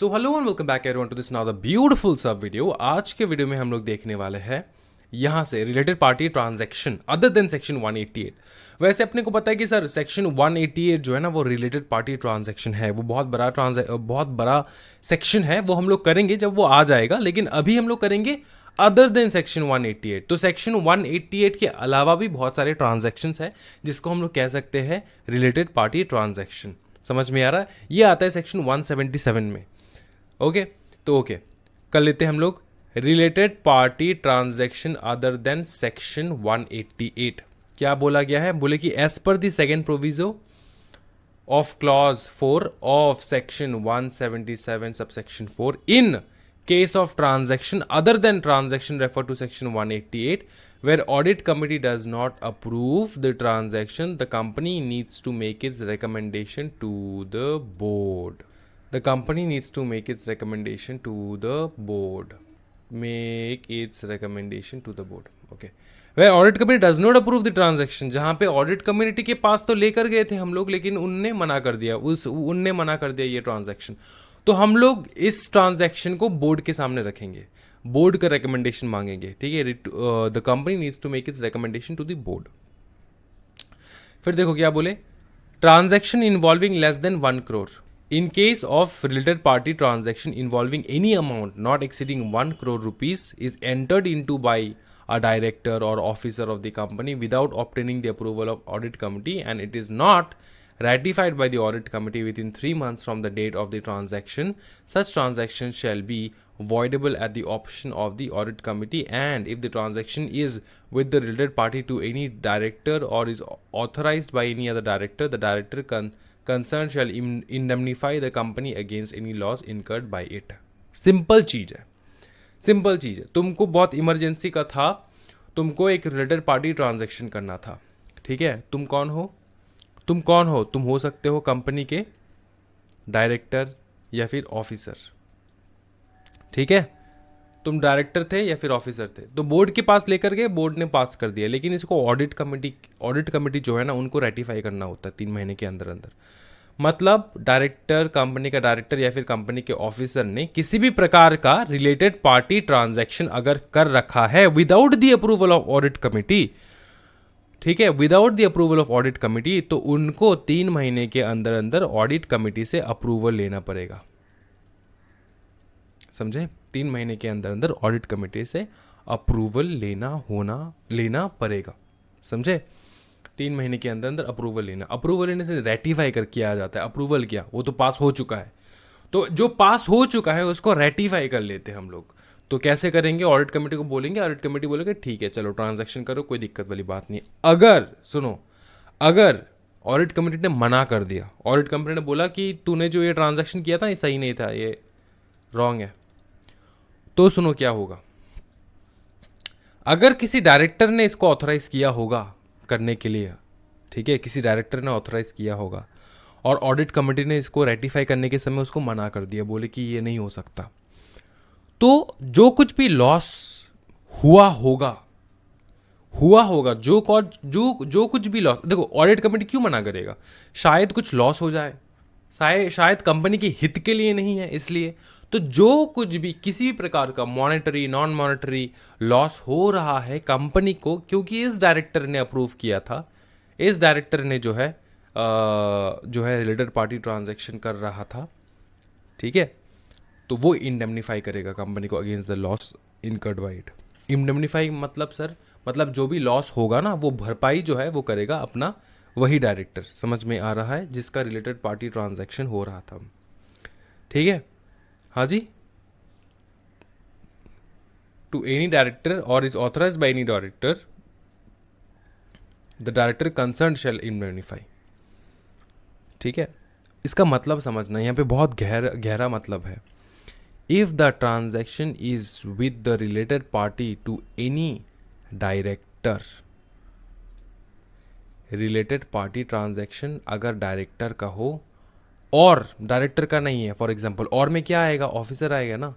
So hello and welcome back everyone to this now the beautiful sub video. आज के video में हम लोग देखने वाले हैं यहाँ से related party transaction other than section 188। वैसे अपने को पता है कि सर सेक्शन 188 जो है ना वो रिलेटेड पार्टी ट्रांजैक्शन है, वो बहुत बड़ा सेक्शन है। वो हम लोग करेंगे जब वो आ जाएगा, लेकिन अभी हम लोग करेंगे अदर देन सेक्शन 188। तो सेक्शन 188 के अलावा भी बहुत सारे ट्रांजैक्शंस है जिसको हम लोग कह सकते हैं रिलेटेड पार्टी ट्रांजैक्शन। समझ में आ रहा है? ये आता है सेक्शन 177 में। ओके तो ओके कर लेते हैं हम लोग related party transaction other than section 188। क्या बोला गया है? बोले कि as per the second proviso of clause 4 of section 177 subsection 4 in case of transaction other than transaction referred to section 188 where audit committee does not approve the transaction, the company needs to make its recommendation to the board. The company needs to make its recommendation to the board. Make its recommendation to the board. Okay. Where audit committee does not approve the transaction, जहाँ पे audit committee के पास तो लेकर गए थे हम लोग, लेकिन उनने मना कर दिया ये ट्रांजैक्शन। तो हम लोग इस ट्रांजैक्शन को बोर्ड के सामने रखेंगे, बोर्ड का रिकमेंडेशन मांगेंगे। ठीक है, the company needs to make its recommendation to the board. फिर देखो क्या बोले, transaction involving less than 1 crore in case of related party transaction involving any amount not exceeding 1 crore rupees is entered into by a director or officer of the company without obtaining the approval of audit committee and it is not ratified by the audit committee within 3 months from the date of the transaction, such transaction shall be voidable at the option of the audit committee, and if the transaction is with the related party to any director or is authorized by any other director, the director concerned shall indemnify the company against any loss incurred by it. Simple चीज़ है, simple चीज़ है। तुमको बहुत emergency का था, तुमको एक रिलेटेड पार्टी ट्रांजैक्शन करना था। ठीक है, तुम कौन हो? तुम हो सकते हो कंपनी के डायरेक्टर या फिर ऑफिसर। ठीक है, तुम डायरेक्टर थे या फिर ऑफिसर थे, तो बोर्ड के पास लेकर गए, बोर्ड ने पास कर दिया, लेकिन इसको ऑडिट कमेटी जो है ना उनको रेटिफाई करना होता है 3 महीने के अंदर अंदर। मतलब डायरेक्टर, कंपनी का डायरेक्टर या फिर कंपनी के ऑफिसर ने किसी भी प्रकार का रिलेटेड पार्टी ट्रांजैक्शन अगर कर रखा है without the approval of audit committee, ठीक है, without the approval of audit committee, तो उनको 3 महीने के अंदर अंदर ऑडिट कमिटी से अप्रूवल लेना पड़ेगा। समझे? 3 महीने के अंदर अंदर ऑडिट कमिटी से अप्रूवल लेना पड़ेगा। समझे? 3 महीने के अंदर अंदर अप्रूवल लेने से रेटिफाई कर किया जाता है। अप्रूवल किया, वो तो पास हो चुका है, तो जो पास हो चुका है उसको रेटिफाई कर लेते हैं हम लोग। तो कैसे करेंगे? ऑडिट कमेटी को बोलेंगे, ऑडिट कमेटी बोलेंगे ठीक है चलो ट्रांजैक्शन करो, कोई दिक्कत वाली बात नहीं। अगर ऑडिट कमेटी ने मना कर दिया, ऑडिट कमेटी ने बोला कि तूने जो ये ट्रांजैक्शन किया था ये सही नहीं था, ये रॉन्ग है, तो सुनो क्या होगा। अगर किसी डायरेक्टर ने इसको ऑथराइज किया होगा करने के लिए, ठीक है, किसी डायरेक्टर ने ऑथराइज किया होगा और ऑडिट कमेटी ने इसको रेटिफाई करने के समय उसको मना कर दिया, बोले कि ये नहीं हो सकता, तो जो कुछ भी लॉस हुआ होगा, जो कुछ भी लॉस, देखो ऑडिट कमेटी क्यों मना करेगा? शायद कुछ लॉस हो जाए, शायद कंपनी के हित के लिए नहीं है, इसलिए तो जो कुछ भी किसी भी प्रकार का मॉनेटरी नॉन मॉनेटरी लॉस हो रहा है कंपनी को, क्योंकि इस डायरेक्टर ने अप्रूव किया था, इस डायरेक्टर ने जो है रिलेटेड पार्टी ट्रांजैक्शन कर रहा था, ठीक है, तो वो इंडेमनीफाई करेगा कंपनी को against the loss incurred by it. Indemnify मतलब सर, मतलब जो भी लॉस होगा ना वो भरपाई जो है वो करेगा अपना वही डायरेक्टर। समझ में आ रहा है? जिसका रिलेटेड पार्टी ट्रांजैक्शन हो रहा था। ठीक है, हाँ जी। To any director or is authorise by any director, the director concern shall indemnify. ठीक है, इसका मतलब समझना, यहाँ पे बहुत गहरा मतलब है। If the transaction is with the related party to any director, related party transaction अगर डायरेक्टर का हो और डायरेक्टर का नहीं है, फॉर एग्जांपल, और में क्या आएगा? ऑफिसर आएगा ना,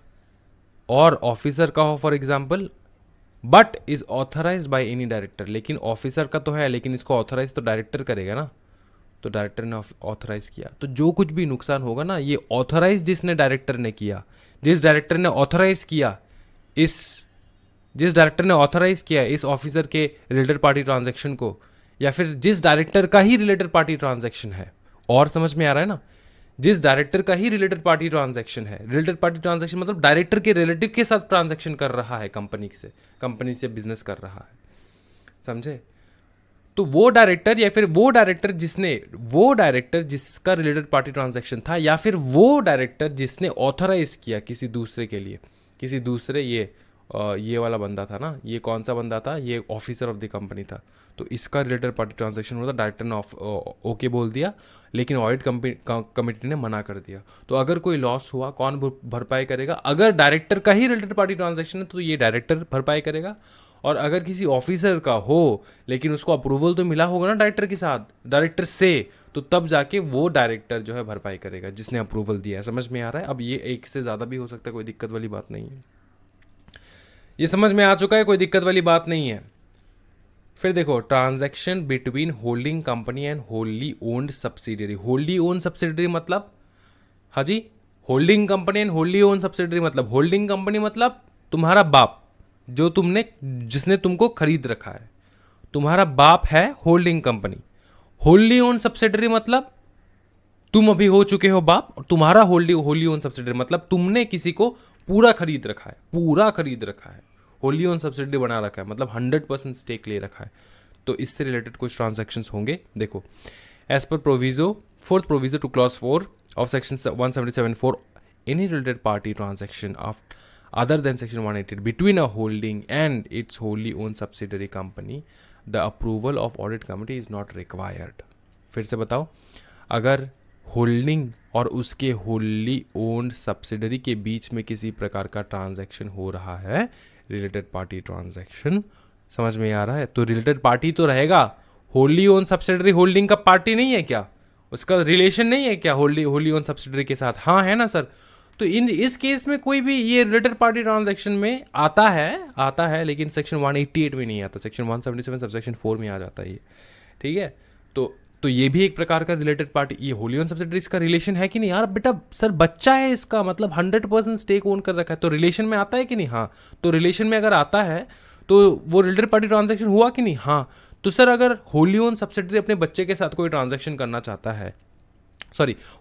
और ऑफिसर का हो for example, but is authorised bye any director, लेकिन ऑफिसर का तो है, लेकिन इसको ऑथराइज तो डायरेक्टर करेगा ना, तो डायरेक्टर ने ऑथराइज किया, तो जो कुछ भी नुकसान होगा ना, ये ऑथराइज जिसने डायरेक्टर ने किया, जिस डायरेक्टर ने ऑथराइज किया इस ऑफिसर के रिलेटेड पार्टी ट्रांजैक्शन को, या फिर जिस डायरेक्टर का ही रिलेटेड पार्टी ट्रांजैक्शन है, और समझ में आ रहा है ना, जिस डायरेक्टर का ही रिलेटेड पार्टी ट्रांजैक्शन है, रिलेटेड पार्टी ट्रांजैक्शन मतलब डायरेक्टर के रिलेटिव के साथ ट्रांजैक्शन कर रहा है, कंपनी से बिजनेस कर रहा है, समझे। तो वो डायरेक्टर या फिर वो डायरेक्टर जिसका रिलेटेड पार्टी ट्रांजैक्शन था, या फिर वो डायरेक्टर जिसने ऑथराइज किया किसी दूसरे के लिए, किसी दूसरे ये वाला बंदा था ना, ये कौन सा बंदा था, ये ऑफिसर ऑफ द कंपनी था, तो इसका रिलेटेड पार्टी ट्रांजैक्शन होता, डायरेक्टर ने ओके बोल दिया, लेकिन ऑडिट कमेटी ने मना कर दिया। तो अगर कोई लॉस हुआ, कौन भरपाई करेगा? अगर डायरेक्टर का ही रिलेटेड पार्टी ट्रांजैक्शन है तो ये डायरेक्टर भरपाई करेगा, और अगर किसी ऑफिसर का हो लेकिन उसको अप्रूवल तो मिला होगा ना डायरेक्टर से, तो तब जाके वो डायरेक्टर जो है भरपाई करेगा जिसने अप्रूवल दिया है। समझ में आ रहा है? अब ये एक से ज़्यादा भी हो सकता है, कोई दिक्कत वाली बात नहीं है। ये समझ में आ चुका है, कोई दिक्कत वाली बात नहीं है। फिर देखो, transaction between holding company and wholly owned subsidiary. Wholly owned subsidiary मतलब, हाँ जी, holding company and wholly owned subsidiary मतलब, होल्डिंग कंपनी मतलब तुम्हारा बाप, जिसने तुमको खरीद रखा है, तुम्हारा बाप है होल्डिंग कंपनी। होल्ली ओन्ड सब्सिडियरी मतलब तुम अभी हो चुके हो बाप, और तुम्हारा होल्ली ओन्ड सब्सिडियरी मतलब तुमने किसी को पूरा खरीद रखा है, होल्ली ओन्ड सब्सिडियरी बना रखा है, मतलब 100% स्टेक ले रखा है। तो इससे रिलेटेड कुछ ट्रांजैक्शंस होंगे। देखो, as per proviso, fourth proviso to clause 4 of section 177(4), any related party transaction other than section 188 between a holding and its wholly owned subsidiary company, the approval of audit committee is not required। फिर से बताओ, अगर holding और उसके wholly owned subsidiary के बीच में किसी प्रकार का ट्रांजैक्शन हो रहा है, रिलेटेड पार्टी ट्रांजैक्शन, समझ में आ रहा है, तो रिलेटेड पार्टी तो रहेगा। होली ओन्ड सब्सिडरी होल्डिंग का पार्टी नहीं है क्या? उसका रिलेशन नहीं है क्या होली ओन्ड सब्सिडरी के साथ? हाँ है ना सर। तो इस केस में कोई भी ये रिलेटेड पार्टी ट्रांजैक्शन में आता है, लेकिन सेक्शन 188 में नहीं आता, सेक्शन 177 सबसेक्शन 4 में आ जाता है ये, ठीक है। तो ये भी एक प्रकार का रिलेटेड पार्टी, ये होली ओन सब्सिडरीज का रिलेशन है कि नहीं? यार बेटा सर, बच्चा है इसका, मतलब 100% स्टेक ओन कर रखा है, तो रिलेशन में आता है कि नहीं? हाँ। तो रिलेशन में अगर आता है तो वो रिलेटेड पार्टी ट्रांजैक्शन हुआ कि नहीं? हाँ। तो सर, अगर होली ओन सब्सिडरी अपने बच्चे के साथ कोई ट्रांजैक्शन करना चाहता है,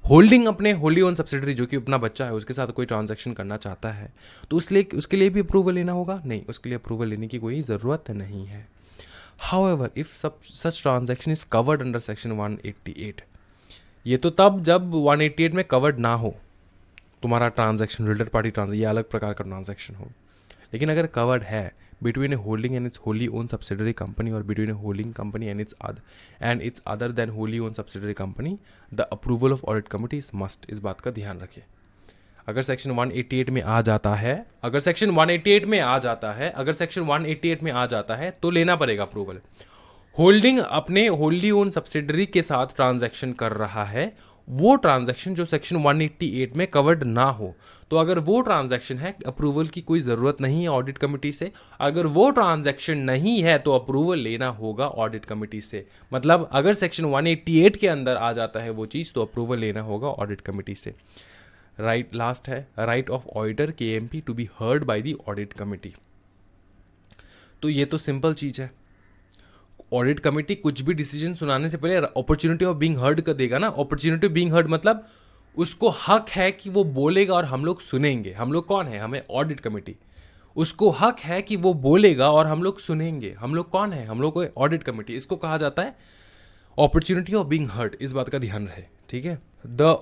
होल्डिंग अपने होली ओन सब्सिडरी जो कि अपना बच्चा है उसके साथ कोई ट्रांजैक्शन करना चाहता है, तो उसके लिए भी अप्रूवल लेना होगा? नहीं, उसके लिए अप्रूवल लेने की कोई ज़रूरत नहीं है। However, if such transaction is covered under section 188, ये तो तब जब 188 में कवर्ड ना हो तुम्हारा ट्रांजैक्शन, रिलेटेड पार्टी ट्रांजैक्शन, ये अलग प्रकार का ट्रांजैक्शन हो। लेकिन अगर कवर्ड है between a holding and its wholly owned subsidiary company, or between a holding company and its other than wholly owned subsidiary company, the approval of audit committee is must। इस बात का ध्यान रखिए। अगर सेक्शन 188 में आ जाता है, तो लेना पड़ेगा अप्रूवल। होल्डिंग अपने होल्डी ओन सब्सिडरी के साथ ट्रांजैक्शन कर रहा है, वो ट्रांजैक्शन जो सेक्शन 188 में कवर्ड ना हो, तो अगर वो ट्रांजैक्शन है, अप्रूवल की कोई ज़रूरत नहीं है ऑडिट कमेटी से। अगर वो ट्रांजैक्शन नहीं है तो अप्रूवल लेना होगा ऑडिट कमेटी से। मतलब अगर सेक्शन 188 के अंदर आ जाता है वो चीज़, तो अप्रूवल लेना होगा ऑडिट कमेटी से। लास्ट है right of auditor KMP to be heard by the audit committee. तो ये तो सिंपल चीज़ है। ऑडिट कमेटी कुछ भी डिसीजन सुनाने से पहले अपॉर्चुनिटी ऑफ बीइंग हर्ड कर देगा ना। अपॉर्चुनिटी ऑफ बीइंग हर्ड मतलब उसको हक है कि वो बोलेगा और हम लोग सुनेंगे। हम लोग कौन है? हमें ऑडिट कमेटी। उसको हक है कि वो बोलेगा और हम लोग सुनेंगे। हम लोग कौन है? हम लोग को ऑडिट कमेटी। इसको कहा जाता है अपॉर्चुनिटी ऑफ बीइंग हर्ड। इस बात का ध्यान रहे, ठीक है। The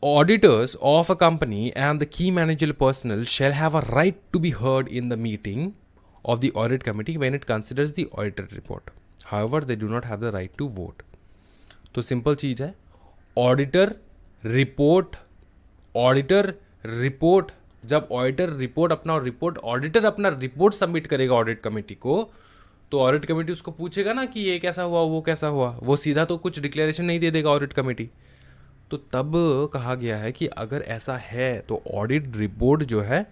auditors of a company and the key managerial personnel shall have a right to be heard in the meeting of the audit committee when it considers the auditor report. However, they do not have the right to vote। तो simple चीज है, auditor report जब auditor अपना report submit करेगा audit committee को, तो audit committee उसको पूछेगा ना कि ये कैसा हुआ, वो कैसा हुआ। वो सीधा तो कुछ डिक्लेरेशन नहीं दे देगा ऑडिट कमेटी। तो तब कहा गया है कि अगर ऐसा है तो ऑडिट रिपोर्ट जो है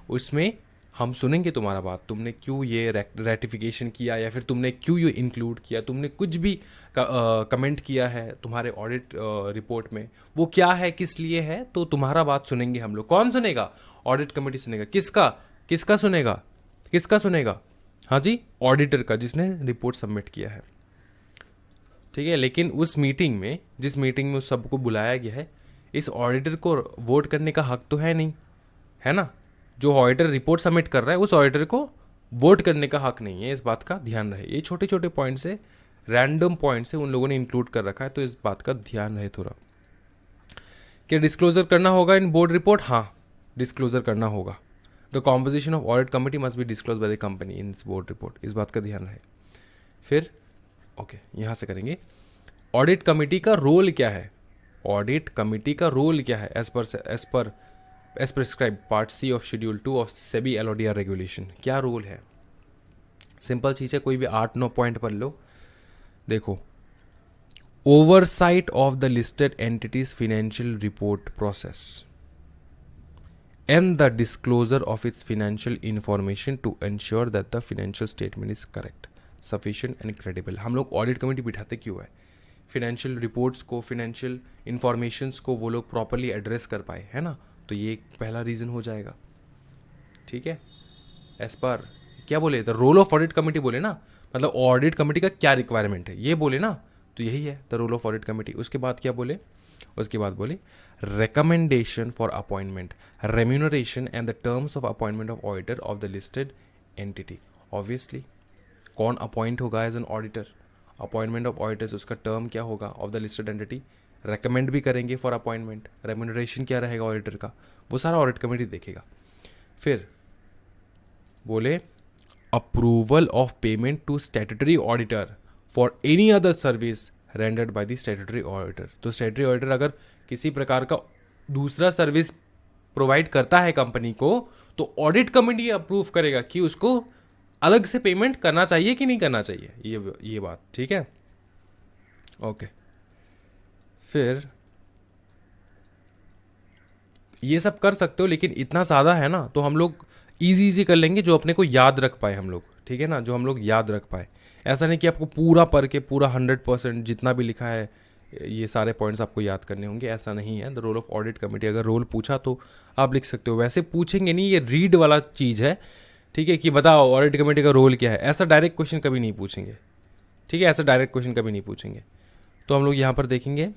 उसमें हम सुनेंगे तुम्हारा बात, तुमने क्यों ये रेटिफिकेशन किया या फिर तुमने क्यों ये इंक्लूड किया, तुमने कुछ भी कमेंट किया है तुम्हारे ऑडिट रिपोर्ट में, वो क्या है, किस लिए है, तो तुम्हारा बात सुनेंगे हम लोग। कौन सुनेगा? ऑडिट कमेटी सुनेगा। किसका? किसका सुनेगा? किसका सुनेगा? हाँ जी, ऑडिटर का, जिसने रिपोर्ट सबमिट किया है। ठीक है, लेकिन उस मीटिंग में, जिस मीटिंग में उस सबको बुलाया गया है, इस ऑडिटर को वोट करने का हक तो है नहीं, है ना? जो ऑडिटर रिपोर्ट सबमिट कर रहा है उस ऑडिटर को वोट करने का हक नहीं है, इस बात का ध्यान रहे। ये छोटे छोटे पॉइंट से, रैंडम पॉइंट से उन लोगों ने इंक्लूड कर रखा है, तो इस बात का ध्यान रहे थोड़ा। क्या डिस्क्लोजर करना होगा इन बोर्ड रिपोर्ट? हाँ, डिस्क्लोजर करना होगा। The composition of audit committee must be disclose by the company in this board report, इस बात का ध्यान रहे। फिर ओके, यहाँ से करेंगे। ऑडिट कमिटी का रोल क्या है? ऑडिट कमिटी का रोल क्या है as prescribe part C of schedule 2 of SEBI LODR regulation? क्या रोल है? सिंपल चीज़ है, कोई भी 8-9 पॉइंट पढ़ लो। देखो, oversight of the listed entities financial report process and the disclosure of its financial information to ensure that the financial statement is correct, sufficient and credible. हम लोग ऑडिट कमेटी बिठाते क्यों है? फिनेंशियल रिपोर्ट्स को, financial informations को वो लोग properly address कर पाए, है ना? तो ये एक पहला रीज़न हो जाएगा। ठीक है, एज पर क्या बोले, the role of audit committee बोले ना, मतलब ऑडिट कमेटी का क्या रिक्वायरमेंट है ये बोले ना, तो यही है the role of audit committee. उसके बाद क्या बोले? उसके बाद बोले recommendation for appointment, remuneration and the terms of appointment of auditor of the listed entity. Obviously कौन अपॉइंट होगा as an auditor? Appointment of auditors, उसका टर्म क्या होगा of the listed entity, recommend भी करेंगे फॉर अपॉइंटमेंट, रेम्यूनरेशन क्या रहेगा auditor का, वो सारा ऑडिट कमेटी देखेगा। फिर बोले approval of payment to statutory auditor for any other service rendered by the statutory auditor. तो स्टैट्यूटरी ऑडिटर अगर किसी प्रकार का दूसरा सर्विस प्रोवाइड करता है कंपनी को, तो ऑडिट कमेटी अप्रूव करेगा कि उसको अलग से पेमेंट करना चाहिए कि नहीं करना चाहिए, ये बात। ठीक है, ओके। फिर ये सब कर सकते हो, लेकिन इतना ज़्यादा है ना, तो हम लोग इजी कर लेंगे जो अपने को याद रख पाए हम लोग। ठीक है ना, जो हम लोग याद रख पाए। ऐसा नहीं कि आपको पूरा पढ़ के पूरा 100% जितना भी लिखा है ये सारे पॉइंट्स आपको याद करने होंगे, ऐसा नहीं है। The role of audit committee, अगर रोल पूछा तो आप लिख सकते हो, वैसे पूछेंगे नहीं, ये रीड वाला चीज़ है। ठीक है, कि बताओ ऑडिट कमेटी का रोल क्या है, ऐसा डायरेक्ट क्वेश्चन कभी नहीं पूछेंगे। ठीक है, ऐसा डायरेक्ट क्वेश्चन कभी नहीं पूछेंगे। तो हम लोग यहाँ पर देखेंगे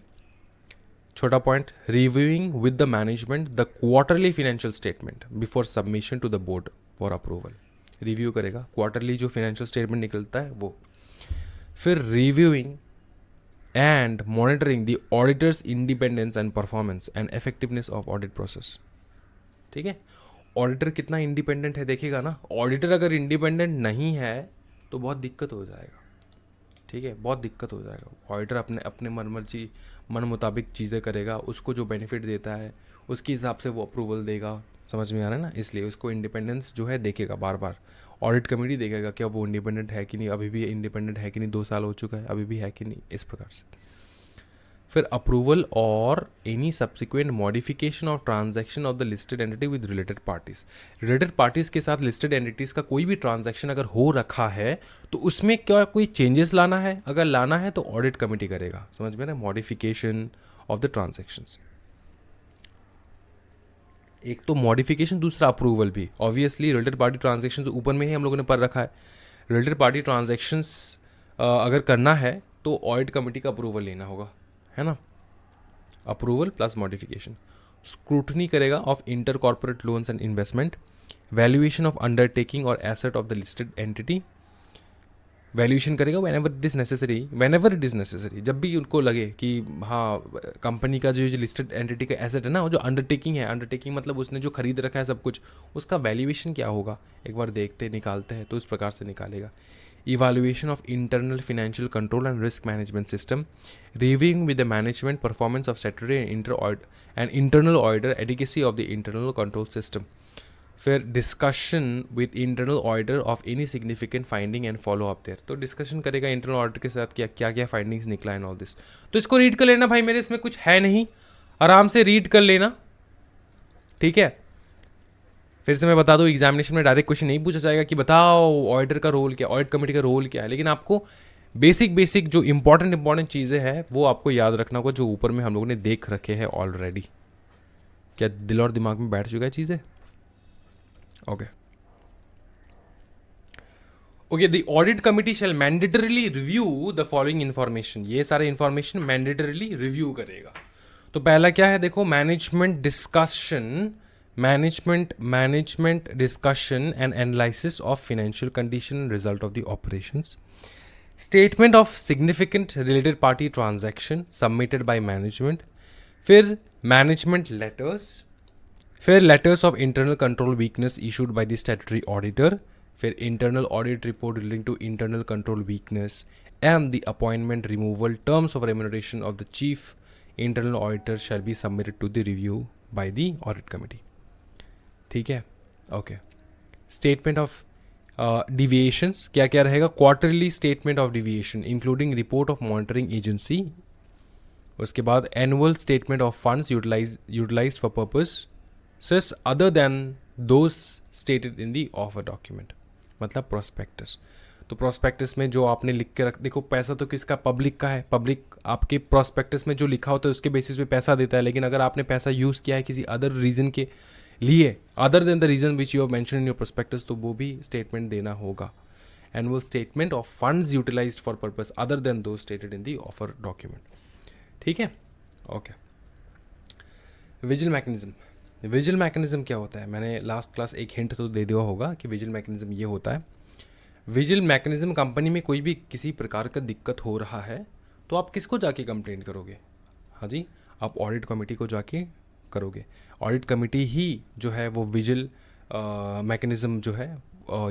छोटा point, reviewing with the management the quarterly financial statement before submission to the board for approval. Review करेगा क्वार्टरली जो फाइनेंशियल स्टेटमेंट निकलता है वो। फिर reviewing and monitoring the auditors independence and performance and effectiveness of audit process. ठीक है, auditor कितना independent है देखेगा ना। ऑडिटर अगर इंडिपेंडेंट नहीं है तो बहुत दिक्कत हो जाएगा। ठीक है, बहुत दिक्कत हो जाएगा। ऑडिटर अपने मन मुताबिक चीज़ें करेगा, उसको जो बेनिफिट देता है उसके हिसाब से वो अप्रूवल देगा। समझ में आ रहा है ना? इसलिए उसको इंडिपेंडेंस जो है देखेगा बार बार। ऑडिट कमेटी देखेगा क्या वो इंडिपेंडेंट है कि नहीं, अभी भी इंडिपेंडेंट है कि नहीं, 2 साल हो चुका है अभी भी है कि नहीं, इस प्रकार से। फिर अप्रूवल और any subsequent modification of transaction of the listed entity with related parties. Related parties के साथ लिस्टेड एंटिटीज का कोई भी ट्रांजैक्शन अगर हो रखा है तो उसमें क्या कोई चेंजेस लाना है, अगर लाना है तो ऑडिट कमेटी करेगा। समझ में ना? मॉडिफिकेशन ऑफ द ट्रांजैक्शंस, एक तो मॉडिफिकेशन, दूसरा अप्रूवल भी। ऑब्वियसली रिलेटेड पार्टी ट्रांजैक्शंस ऊपर में ही हम लोगों ने पढ़ रखा है। रिलेटेड पार्टी ट्रांजैक्शंस अगर करना है तो ऑडिट कमेटी का अप्रूवल लेना होगा, है ना? Approval plus modification. स्क्रूटनी करेगा of inter corporate loans and investment, valuation of undertaking और asset of the listed entity. Valuation करेगा व्हेनेवर इट इज़ नेसेसरी, जब भी उनको लगे कि हाँ कंपनी का जो लिस्टेड एंटिटी का एसेट है ना, वो जो अंडरटेकिंग है, अंडरटेकिंग मतलब उसने जो खरीद रखा है सब कुछ, उसका वैल्यूएशन क्या होगा एक बार देखते निकालते हैं तो इस प्रकार से निकालेगा। Evaluation of internal financial control and risk management system, reviewing with the management performance of statutory and internal auditor adequacy of the internal control system. फिर discussion with internal auditor of any significant finding and follow up there. तो discussion करेगा internal auditor के साथ क्या क्या findings निकला and all this. तो इसको रीड कर लेना भाई, मेरे इसमें कुछ है नहीं, आराम से रीड कर लेना। ठीक है, फिर से मैं बता दूं, एग्जामिनेशन में डायरेक्ट क्वेश्चन नहीं पूछा जाएगा कि बताओ ऑडिटर का रोल क्या, ऑडिट कमेटी का रोल क्या है, लेकिन आपको बेसिक जो इंपॉर्टेंट चीज़ें हैं वो आपको याद रखना होगा, जो ऊपर में हम लोगों ने देख रखे हैं ऑलरेडी। क्या दिल और दिमाग में बैठ चुका है चीज़ें? Okay okay, the audit committee shall mandatorily review the following information. ये सारे इंफॉर्मेशन मैंडेटरीली रिव्यू करेगा। तो पहला क्या है देखो, management discussion and analysis of financial condition, result of the operations, statement of significant related party transaction submitted by management, फिर management letters, फिर letters of internal control weakness issued by the statutory auditor, फिर internal audit report relating to internal control weakness and the appointment removal, terms of remuneration of the chief internal auditor shall be submitted to the review by the audit committee. ठीक है, okay. Statement of deviations क्या क्या रहेगा, quarterly statement of deviation including report of monitoring agency, उसके बाद annual statement of funds utilised for purposes other than those stated in the offer document, मतलब prospectus. तो prospectus में जो आपने लिख के रख, देखो पैसा तो किसका, पब्लिक का है। पब्लिक आपके प्रोस्पेक्टस में जो लिखा होता है उसके बेसिस पे पैसा देता है, लेकिन अगर आपने पैसा यूज़ किया है किसी अदर रीज़न के लिए, other than the reason which you have mention in your prospectus, तो वो भी स्टेटमेंट देना होगा। Annual statement of funds utilised for purpose other than those stated in the offer document. ठीक है, ओके। विजिल मैकेनिज्म क्या होता है? मैंने लास्ट क्लास एक हिंट तो दे दिया होगा कि विजिल मैकेनिज्म ये होता है। विजिल मैकेनिज्म, कंपनी में कोई भी किसी प्रकार का दिक्कत हो रहा है तो आप किसको जाके कंप्लेंट करोगे? हाँ जी, आप ऑडिट कमेटी को जाके करोगे। ऑडिट कमेटी ही जो है वो विजिल मैकेनिज्म जो है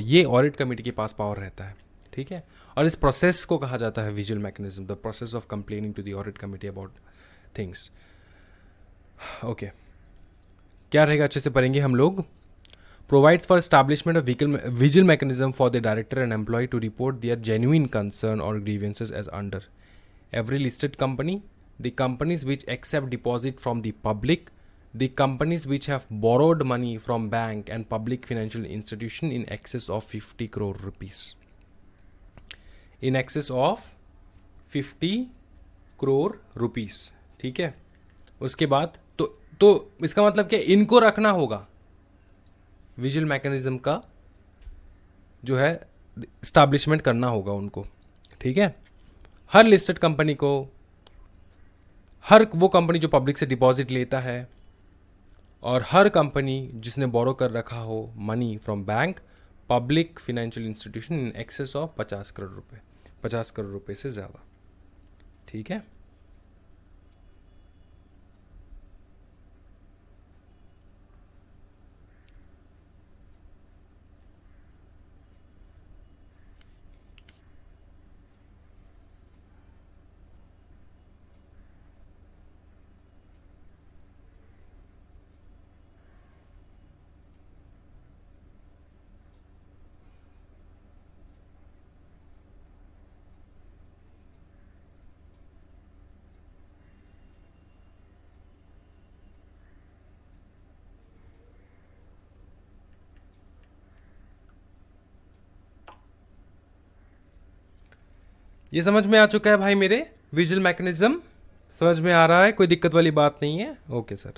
ये ऑडिट कमेटी के पास पावर रहता है। ठीक है, और इस प्रोसेस को कहा जाता है vigil mechanism, the process of complaining to the audit committee about things. Okay, क्या रहेगा अच्छे से पढ़ेंगे हम लोग। Provides for establishment of vigil mechanism for the director and employee to report their genuine concern or grievances as under. Every listed company, the companies which accept deposit from the public, the companies which have borrowed money from bank and public financial institution in excess of 50 crore rupees. In excess of 50 crore rupees. ठीक है, उसके बाद तो इसका मतलब क्या, इनको रखना होगा विजिल मैकेनिज्म का जो है स्टैब्लिशमेंट करना होगा उनको। ठीक है, हर लिस्टेड कंपनी को, हर वो कंपनी जो पब्लिक से डिपॉजिट लेता है, और हर कंपनी जिसने बोरो कर रखा हो money from bank, public financial institution in excess of 50 crore रुपए, 50 करोड़ रुपए से ज़्यादा। ठीक है, ये समझ में आ चुका है भाई मेरे? विजिल मैकेनिज्म समझ में आ रहा है, कोई दिक्कत वाली बात नहीं है? ओके सर,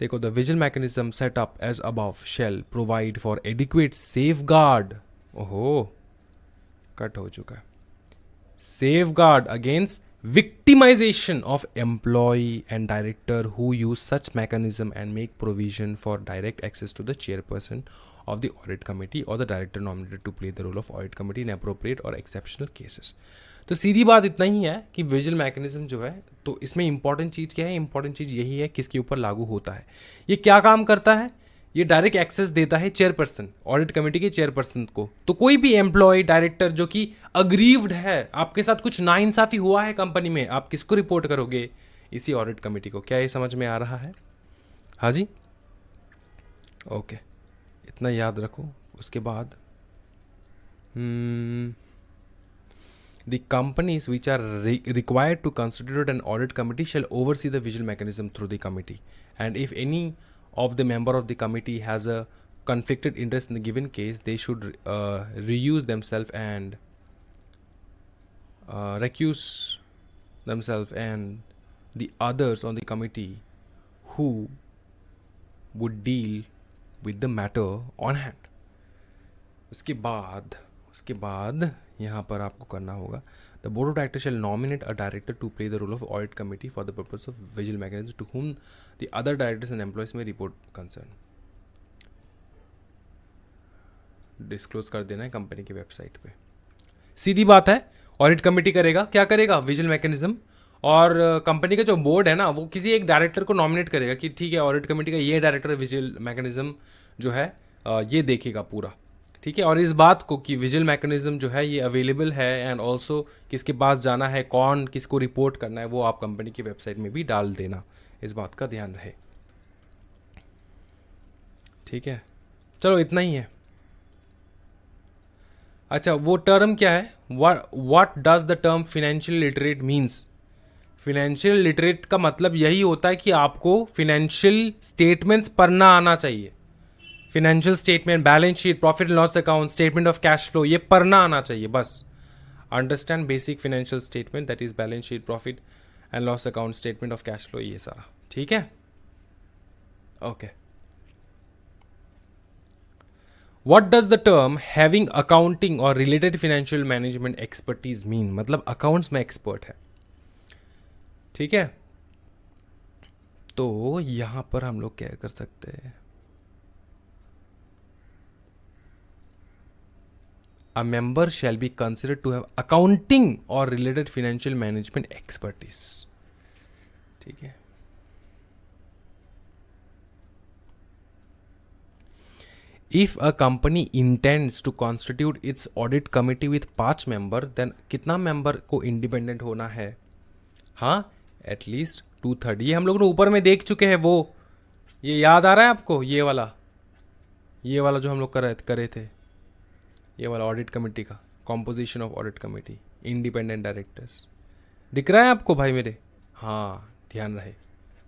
देखो, the vigil mechanism set up as above shall provide for adequate safeguard, ओहो कट हो चुका है, safeguard against victimization of employee and director who use such mechanism and make provision for direct access to the chairperson of the audit committee or the director nominated to play the role of audit committee in appropriate or exceptional cases. तो सीधी बात इतना ही है कि vigil mechanism जो है, तो इसमें important चीज़ क्या है? इंपॉर्टेंट चीज़ यही है किसके ऊपर लागू होता है। ये क्या काम करता है? ये डायरेक्ट एक्सेस देता है चेयरपर्सन, ऑडिट कमेटी के चेयरपर्सन को। तो कोई भी एम्प्लॉय, डायरेक्टर जो कि अग्रीव्ड है, आपके साथ कुछ नाइंसाफी हुआ है कंपनी में, आप किसको रिपोर्ट करोगे? इसी ऑडिट कमेटी को। क्या ये समझ में आ रहा है? हाँ जी, ओके, इतना याद रखो। उसके बाद the companies which are required to constitute an audit committee shall oversee the vigil mechanism through the committee, and if any of the member of the committee has a conflicted interest in the given case, they should reuse themselves and recuse themselves and the others on the committee who would deal with the matter on hand. उसके बाद यहाँ पर आपको करना होगा, the board of directors shall nominate a director to play the role of audit committee for the purpose of vigil mechanism to whom the other directors and employees may report concern. Disclose कर देना है company की website पे. सीधी बात है, audit committee करेगा, क्या करेगा, विजिल मैकेनिज्म, और कंपनी का जो बोर्ड है ना वो किसी एक डायरेक्टर को नॉमिनेट करेगा कि ठीक है ऑडिट कमेटी का ये डायरेक्टर विजिल मैकेनिज्म जो है ये देखेगा पूरा, ठीक है. और इस बात को कि विजिल मैकेनिज्म जो है ये अवेलेबल है एंड ऑल्सो किसके पास जाना है, कौन किसको रिपोर्ट करना है, वो आप कंपनी की वेबसाइट में भी डाल देना. इस बात का ध्यान रहे, ठीक है. चलो इतना ही है. अच्छा, वो टर्म क्या है, what does the term financial literate means. Financial literate का मतलब यही होता है कि आपको फिनेंशियल स्टेटमेंट्स पढ़ना आना चाहिए. Financial statement, balance sheet, profit and loss account, statement of cash flow, ये पढ़ना आना चाहिए बस. Understand basic financial statement, that is balance sheet, profit and loss account, statement of cash flow, ये सारा, ठीक है. Okay. What does the term having accounting or related financial management expertise mean? मतलब अकाउंट्स में एक्सपर्ट है, ठीक है. तो यहां पर हम लोग क्या कर सकते हैं, a member shall be considered to have accounting or related financial management expertise, ठीक है. If a company intends to constitute its audit committee with 5 member, then कितना मेंबर को इंडिपेंडेंट होना है, हाँ, एटलीस्ट 2/3. ये हम लोग ने ऊपर में देख चुके हैं, वो ये याद आ रहा है आपको, ये वाला जो हम लोग करे थे, ये वाला ऑडिट कमेटी का composition of audit committee, independent directors दिख रहा है आपको भाई मेरे, हाँ, ध्यान रहे,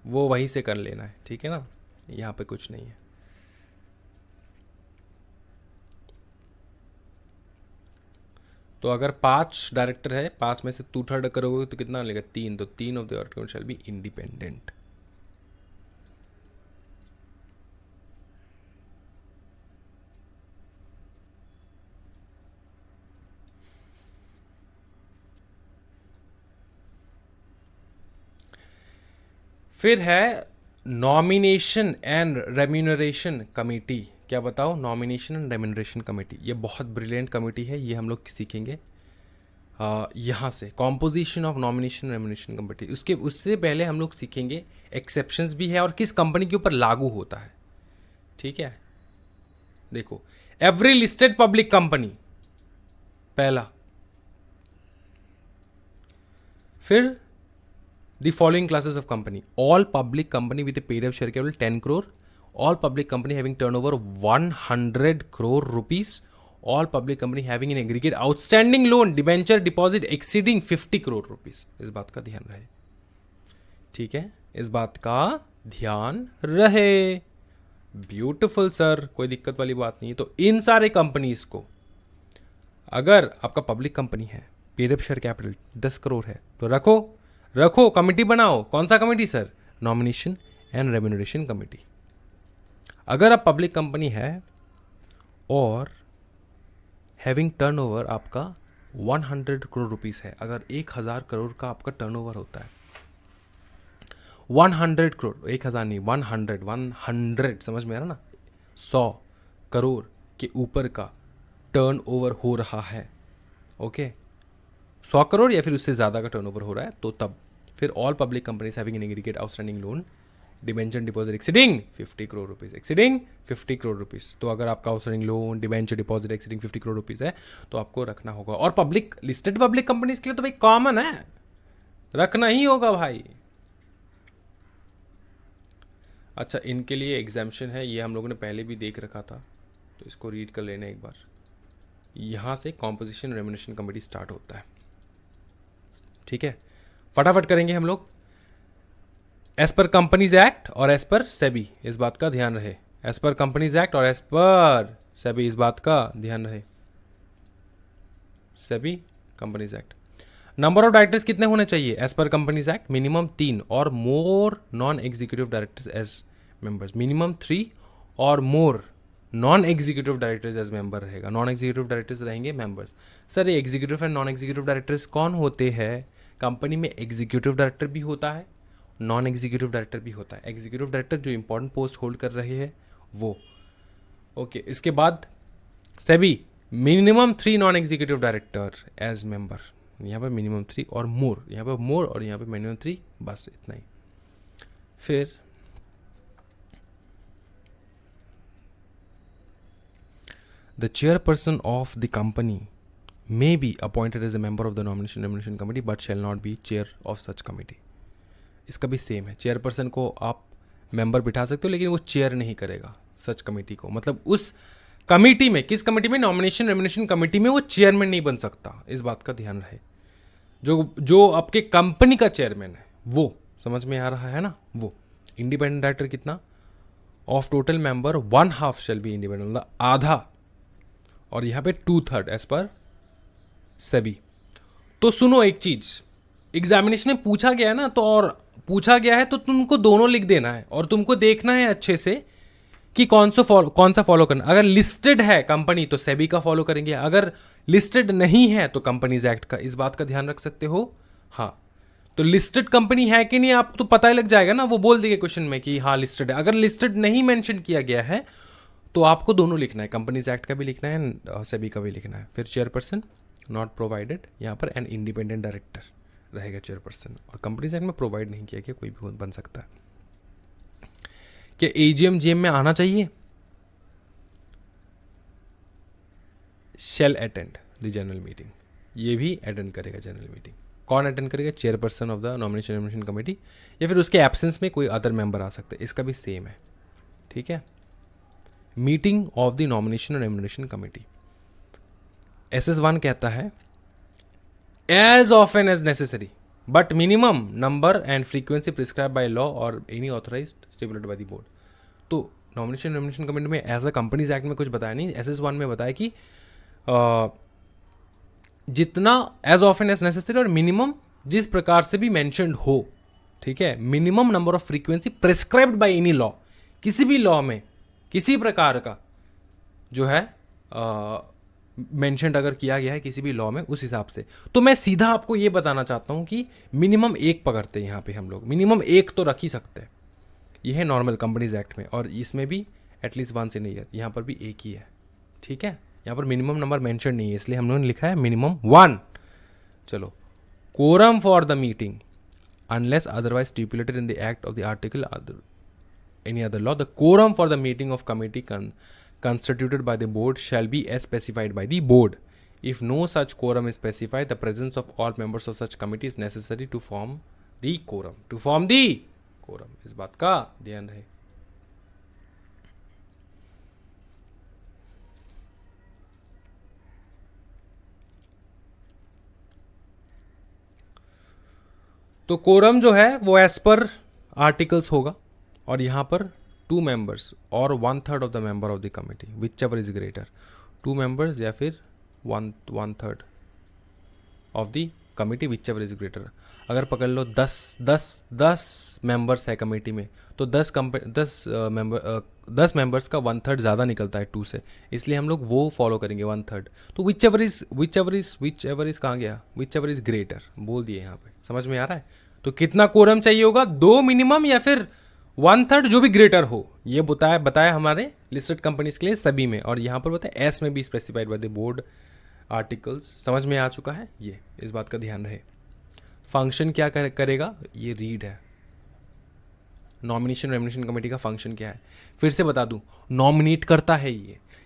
वो वहीं से कर लेना है, ठीक है ना. यहाँ पे कुछ नहीं है. तो अगर 5 डायरेक्टर है, 5 में से 2/3 करोगे तो कितना मिलेगा, 3. तो 3 of the audit committee shall be independent. फिर है नॉमिनेशन एंड रेम्यूनरेशन कमेटी. क्या बताओ, नॉमिनेशन एंड रेम्यूनरेशन कमेटी, ये बहुत ब्रिलियंट कमेटी है, ये हम लोग सीखेंगे यहाँ से. Composition of nomination remuneration committee, उससे पहले हम लोग सीखेंगे एक्सेप्शंस भी है और किस कंपनी के ऊपर लागू होता है, ठीक है. देखो, एवरी लिस्टेड पब्लिक कंपनी पहला, फिर the following classes of company, all public company with paid up share capital 10 crore, all public company having turnover 100 crore rupees, all public company having an aggregate outstanding loan debenture deposit exceeding 50 crore rupees. इस बात का ध्यान रहे, ठीक है, इस बात का ध्यान रहे. ब्यूटिफुल सर, कोई दिक्कत वाली बात नहीं. तो इन सारे कंपनीज को, अगर आपका पब्लिक कंपनी है, paid up share capital 10 crore है, तो रखो कमेटी बनाओ. कौन सा committee sir, nomination and remuneration committee. अगर आप पब्लिक कंपनी है और हैविंग टर्नओवर आपका 100 crore रुपीस है, अगर 1000 करोड़ का आपका टर्नओवर होता है, 100 करोड़, 1000 नहीं, 100 समझ में आ रहा ना, 100 करोड़ के ऊपर का टर्नओवर हो रहा है, ओके, 100 करोड़ या फिर उससे ज़्यादा का टर्नओवर हो रहा है, तो तब फिर all public companies having an aggregate outstanding loan debenture deposit exceeding 50 crore rupees, exceeding 50 crore rupees. तो अगर आपका outstanding loan debenture deposit exceeding 50 crore rupees है तो आपको रखना होगा. और पब्लिक लिस्टेड पब्लिक कंपनीज के लिए तो भाई कॉमन है, रखना ही होगा भाई. अच्छा, इनके लिए एग्जाम्पशन है, ये हम लोगों ने पहले भी देख रखा था, तो इसको रीड कर लेना एक बार. यहाँ से कॉम्पोजिशन रेम्यूनरेशन कमेटी स्टार्ट होता है, ठीक है, फटाफट करेंगे हम लोग. एज पर कंपनीज एक्ट और एज पर सेबी, इस बात का ध्यान रहे. एज पर कंपनीज एक्ट और एज पर सेबी, इस बात का ध्यान रहे, SEBI companies act. Number of directors कितने होने चाहिए as per companies act? Minimum 3 or more non executive directors as members. Minimum 3 or more non executive directors as member रहेगा। नॉन एग्जीक्यूटिव डायरेक्टर्स रहेंगे मेंबर्स। सर ये executive and non executive directors कौन होते हैं? Company में executive director भी होता है, नॉन एग्जीक्यूटिव डायरेक्टर भी होता है। एग्जीक्यूटिव डायरेक्टर जो इंपॉर्टेंट पोस्ट होल्ड कर रहे हैं वो। ओके, इसके बाद SEBI minimum 3 non executive director as member. यहाँ पर मिनिमम 3 और मोर, यहाँ पर मोर और यहाँ पर मिनिमम 3, बस इतना ही। फिर the chairperson of the company may be appointed as a member of the nomination committee but shall not be chair of such committee। इसका भी सेम है, चेयरपर्सन को आप मेंबर बिठा सकते हो लेकिन वो चेयर नहीं करेगा सच कमेटी को। मतलब उस कमेटी में, किस कमेटी में? नॉमिनेशन रेमुनेशन कमेटी में वो चेयरमैन नहीं बन सकता, इस बात का ध्यान रहे। जो आपके कंपनी का चेयरमैन है वो, समझ में आ रहा है ना? वो इंडिपेंडेंट डायरेक्टर कितना? Of total member 1/2 shall be independent, मतलब आधा, और यहाँ पे 2/3 एज पर सेबी। तो सुनो एक चीज, एग्जामिनेशन में पूछा गया है ना, तो और पूछा गया है तो तुमको दोनों लिख देना है और तुमको देखना है अच्छे से कि कौन सा फॉलो करना। अगर लिस्टेड है कंपनी तो सेबी का फॉलो करेंगे, अगर लिस्टेड नहीं है तो कंपनीज एक्ट का। इस बात का ध्यान रख सकते हो। हाँ, तो लिस्टेड कंपनी है कि नहीं आपको तो पता ही लग जाएगा ना, वो बोल देंगे क्वेश्चन में कि हाँ लिस्टेड है। अगर लिस्टेड नहीं मेंशन किया गया है तो आपको दोनों लिखना है, कंपनीज एक्ट का भी लिखना है, सेबी का भी लिखना है। फिर चेयरपर्सन नॉट प्रोवाइडेड, यहाँ पर एन इंडिपेंडेंट डायरेक्टर रहेगा चेयरपर्सन, और कंपनीज एक्ट में प्रोवाइड नहीं किया कि कोई भी बन सकता है। क्या एजीएम जीएम में आना चाहिए? Shall attend the general meeting, ये भी अटेंड करेगा जनरल मीटिंग। कौन अटेंड करेगा? Chairperson of the nomination committee, या फिर उसके एब्सेंस में कोई अदर मेंबर आ सकता है। इसका भी सेम है, ठीक है। Meeting of the nomination and remuneration committee, SS1 कहता है as often as necessary but minimum number and frequency prescribe by law और any authorised stabled by the board. तो नॉमिनेशन रेमुनेशन कमेटी में एज अ कंपनीज एक्ट में कुछ बताया नहीं, SS1 में बताया कि जितना एज ऑफन एज नेसेसरी और मिनिमम जिस प्रकार से भी मेंशन्ड हो, ठीक है। Minimum number of frequency prescribed by any law, किसी भी लॉ में किसी प्रकार का जो है मेंशन्ड अगर किया गया है किसी भी लॉ में, उस हिसाब से। तो मैं सीधा आपको ये बताना चाहता हूं कि मिनिमम 1 पकड़ते हैं यहाँ पे हम लोग, मिनिमम 1 तो रख ही सकते हैं। ये है नॉर्मल कंपनीज एक्ट में, और इसमें भी एटलीस्ट 1 से नहीं है, यहाँ पर भी 1 ही है, ठीक है। यहाँ पर मिनिमम नंबर मेंशन नहीं है, इसलिए हम लोगों ने लिखा है मिनिमम 1। चलो, quorum for the meeting unless otherwise stipulated in the act of the article any other law, the quorum for the meeting of committee constituted by the board shall be as specified by the board. If no such quorum is specified, the presence of all members of such committee is necessary to form the quorum. To form the quorum, इस बात का ध्यान रहे। तो quorum जो है वो as per articles होगा, और यहाँ पर 2 members और 1/3 of the member of the committee, which ever is greater, 2 members या फिर 1/3 of the committee, which ever is greater. अगर पकड़ लो 10 मेंबर्स है कमेटी में, तो 10 मेंबर्स का 1/3 ज़्यादा निकलता है 2 से, इसलिए हम लोग वो फॉलो करेंगे 1/3। तो विच एवर इज कहाँ गया? विच एवर इज ग्रेटर बोल दिए यहाँ पे, समझ में आ रहा है। तो कितना कोरम चाहिए होगा? 2 मिनिमम या फिर 1/3 जो भी ग्रेटर हो, ये बताया हमारे लिस्टेड कंपनीज के लिए सभी में, और यहाँ पर बताया एस में भी specified by the board articles. समझ में आ चुका है ये, इस बात का ध्यान रहे। फंक्शन क्या करेगा? ये रीड है। नॉमिनेशन रेमुनेशन कमेटी का फंक्शन क्या है फिर से बता दूं, नॉमिनेट करता है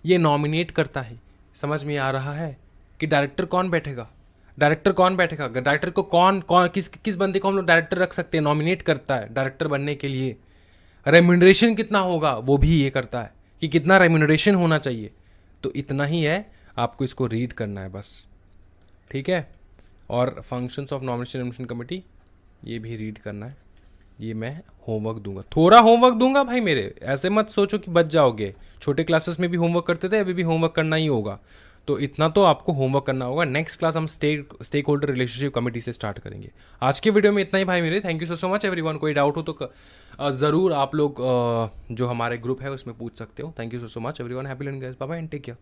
ये नॉमिनेट करता है। समझ में आ रहा है कि डायरेक्टर कौन बैठेगा? डायरेक्टर को कौन किस बंदे को हम लोग डायरेक्टर रख सकते हैं? नॉमिनेट करता है डायरेक्टर बनने के लिए। रेम्यूनरेशन कितना होगा वो भी ये करता है कि कितना रेम्यूनरेशन होना चाहिए। तो इतना ही है, आपको इसको रीड करना है बस, ठीक है। और functions of nomination remuneration committee ये भी रीड करना है, ये मैं होमवर्क दूंगा, थोड़ा होमवर्क दूंगा भाई मेरे, ऐसे मत सोचो कि बच जाओगे। छोटे क्लासेस में भी होमवर्क करते थे, अभी भी होमवर्क करना ही होगा, तो इतना तो आपको होमवर्क करना होगा। नेक्स्ट क्लास हम स्टेक होल्डर रिलेशनशिप कमेटी से स्टार्ट करेंगे। आज के वीडियो में इतना ही भाई मेरे, thank you so much everyone. कोई डाउट हो तो ज़रूर आप लोग जो हमारे ग्रुप है उसमें पूछ सकते हो। Thank you so much everyone, happy learning guys, bye bye and take care.